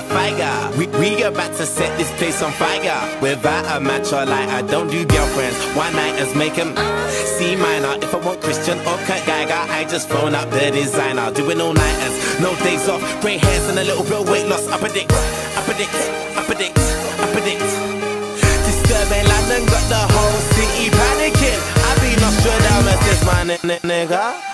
a fire. We about to set this place on fire. Without a match or light, I don't do girlfriends. One nighters make them C minor. If I want Christian or Kurt Geiger, I just phone up the designer. Doing all nighters, no days off. Grey hairs and a little bit of weight loss. I predict, I predict, I predict, I predict. Disturbing London got the whole city panicking. I be Nostradamus, this my nigga.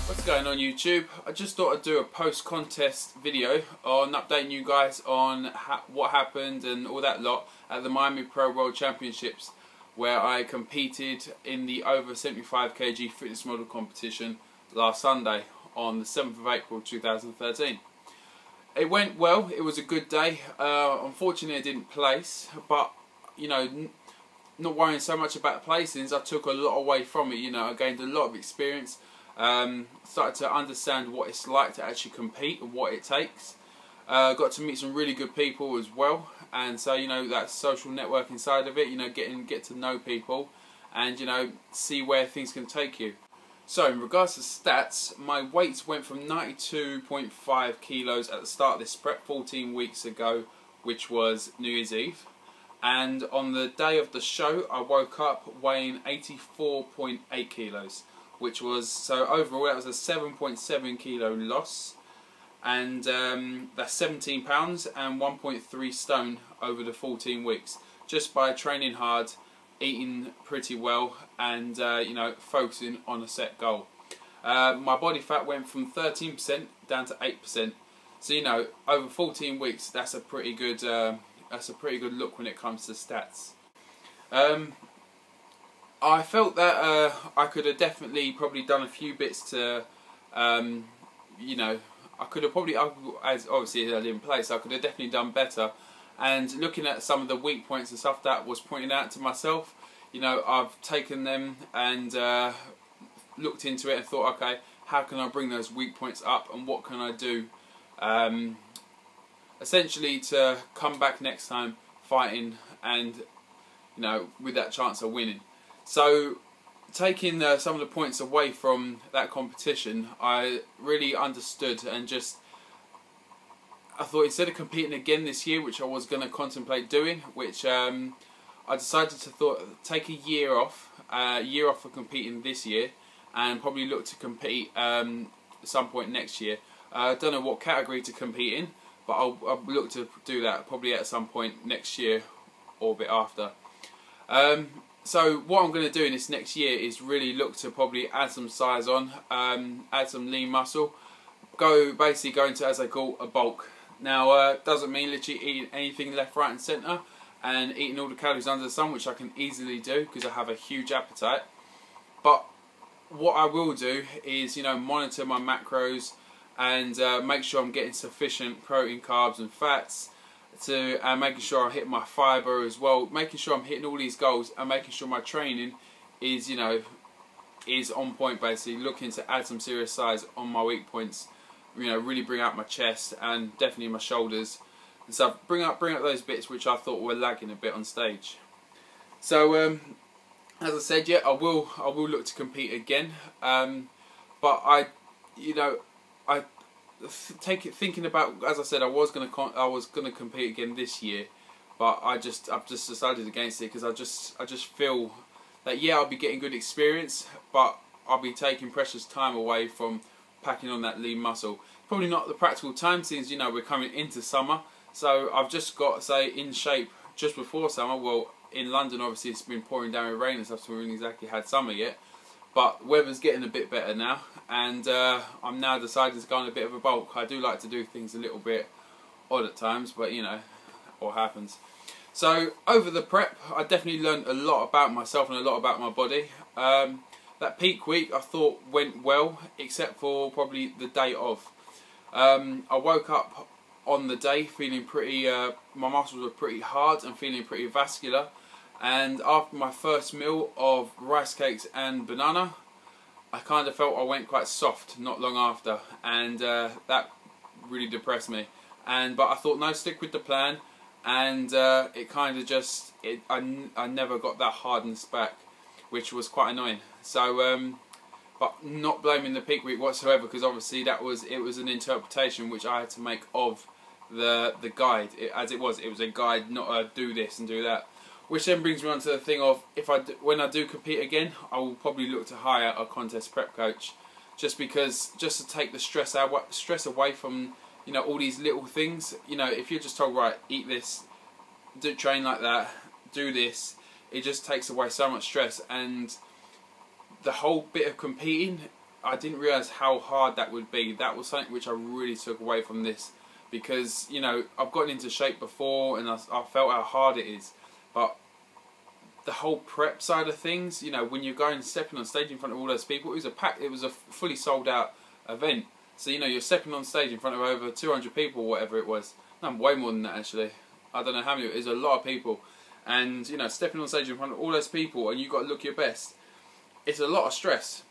What's going on YouTube? I just thought I'd do a post-contest video on updating you guys on what happened and all that lot at the Miami Pro World Championships, where I competed in the over 75 kg fitness model competition last Sunday on the 7th of April 2013. It went well, it was a good day. Unfortunately I didn't place, but you know, not worrying so much about placings, I took a lot away from it. You know, I gained a lot of experience, started to understand what it's like to actually compete and what it takes. Got to meet some really good people as well, and so you know, that social networking side of it, you know, get to know people and you know, see where things can take you. So in regards to stats, my weight went from 92.5 kilos at the start of this prep 14 weeks ago, which was New Year's Eve. And on the day of the show, I woke up weighing 84.8 kilos, which was, so overall that was a 7.7 kilo loss, and that's 17 pounds and 1.3 stone over the 14 weeks, just by training hard, eating pretty well, and you know, focusing on a set goal. My body fat went from 13% down to 8%, so you know, over 14 weeks, that's a pretty good look when it comes to stats. I felt that I could have definitely probably done a few bits to, you know, I could have probably, as obviously I didn't play, so I could have definitely done better. And looking at some of the weak points and stuff that was pointed out to myself, you know, I've taken them and looked into it and thought, okay, how can I bring those weak points up and what can I do? Essentially to come back next time fighting and you know, with that chance of winning. So taking some of the points away from that competition, I really understood and just I thought, instead of competing again this year, which I was going to contemplate doing, which I decided to take a year off for competing this year, and probably look to compete at some point next year. I don't know what category to compete in, but I'll look to do that probably at some point next year or a bit after. So what I'm going to do in this next year is really look to probably add some size on, add some lean muscle, basically go into, as I call, a bulk. Now doesn't mean literally eating anything left, right and centre and eating all the calories under the sun, which I can easily do because I have a huge appetite. But what I will do is, you know, monitor my macros and make sure I'm getting sufficient protein, carbs and fats, and making sure I hit my fibre as well, making sure I'm hitting all these goals and making sure my training is, you know, is on point, basically looking to add some serious size on my weak points, you know, really bring out my chest and definitely my shoulders and stuff, bring up those bits which I thought were lagging a bit on stage. So as I said, yeah, I will look to compete again, but thinking about, as I said, I was gonna compete again this year, but I've just decided against it because I just feel that, yeah, I'll be getting good experience, but I'll be taking precious time away from packing on that lean muscle. Probably not the practical time, since you know we're coming into summer, so I've just got to say in shape just before summer. Well, in London obviously it's been pouring down with rain and stuff, so we haven't exactly had summer yet, but weather's getting a bit better now, and I'm now decided to go on a bit of a bulk. I do like to do things a little bit odd at times, but you know what happens. So over the prep, I definitely learned a lot about myself and a lot about my body. That peak week I thought went well, except for probably the day of. I woke up on the day feeling pretty, my muscles were pretty hard and feeling pretty vascular, and after my first meal of rice cakes and banana, I kind of felt I went quite soft not long after, and that really depressed me. But I thought, no, stick with the plan, and it kind of just, I never got that hardness back. which was quite annoying. So, but not blaming the peak week whatsoever, because obviously it was an interpretation which I had to make of the guide. As it was a guide, not a do this and do that. Which then brings me on to the thing of, when I do compete again, I will probably look to hire a contest prep coach, just to take the stress away from, you know, all these little things. You know, if you're just told, right, eat this, train like that, do this, it just takes away so much stress. And the whole bit of competing, I didn't realise how hard that would be. That was something which I really took away from this, because, you know, I've gotten into shape before and I felt how hard it is, but the whole prep side of things, you know, when you're stepping on stage in front of all those people, it was a fully sold out event. So, you know, you're stepping on stage in front of over 200 people, whatever it was. No, way more than that actually. I don't know how many. It was a lot of people, and, you know, stepping on stage in front of all those people and you've got to look your best. It's a lot of stress.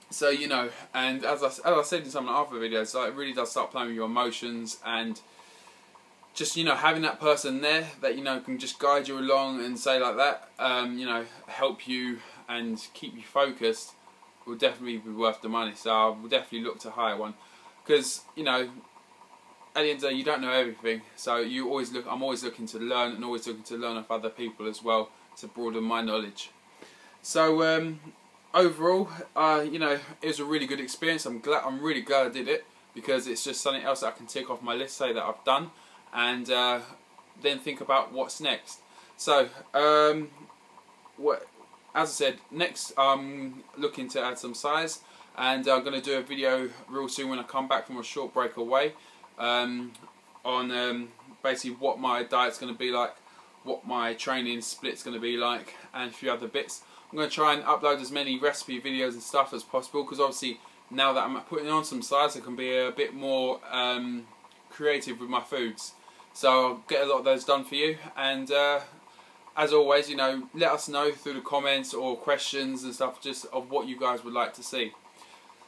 So, you know, and as I said in some of the other videos, like, it really does start playing with your emotions, and just, you know, having that person there that, you know, can just guide you along and say like that, you know, help you and keep you focused, will definitely be worth the money. So I will definitely look to hire one, because, you know, at the end of the day, you don't know everything. So I'm always looking to learn, and always looking to learn off other people as well, to broaden my knowledge. So overall, you know, it was a really good experience. I'm really glad I did it, because it's just something else that I can tick off my list, say that I've done, and then think about what's next. So, as I said, next I'm looking to add some size, and I'm going to do a video real soon when I come back from a short break away, on basically what my diet's going to be like, what my training split's going to be like, and a few other bits. I'm going to try and upload as many recipe videos and stuff as possible, because obviously now that I'm putting on some size, I can be a bit more creative with my foods. So I'll get a lot of those done for you, and as always, you know, let us know through the comments or questions and stuff, just of what you guys would like to see.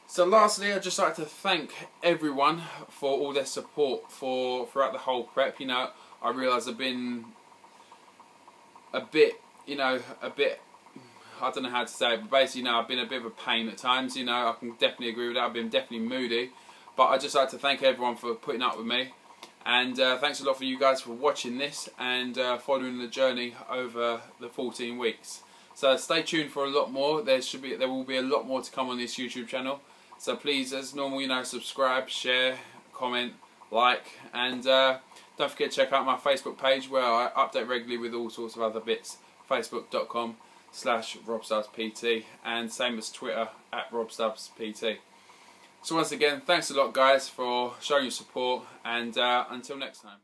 So lastly, I'd just like to thank everyone for all their support throughout the whole prep. You know, I realise I've been a bit, you know, I don't know how to say it, but basically, you know, I've been a bit of a pain at times. You know, I can definitely agree with that. I've been definitely moody, but I'd just like to thank everyone for putting up with me. And thanks a lot for you guys for watching this and following the journey over the 14 weeks. So stay tuned for a lot more. There will be a lot more to come on this YouTube channel. So please, as normal, you know, subscribe, share, comment, like, and don't forget to check out my Facebook page, where I update regularly with all sorts of other bits. Facebook.com/RobStubbsPT, and same as Twitter @RobStubbsPT. So once again, thanks a lot guys for showing your support, and until next time.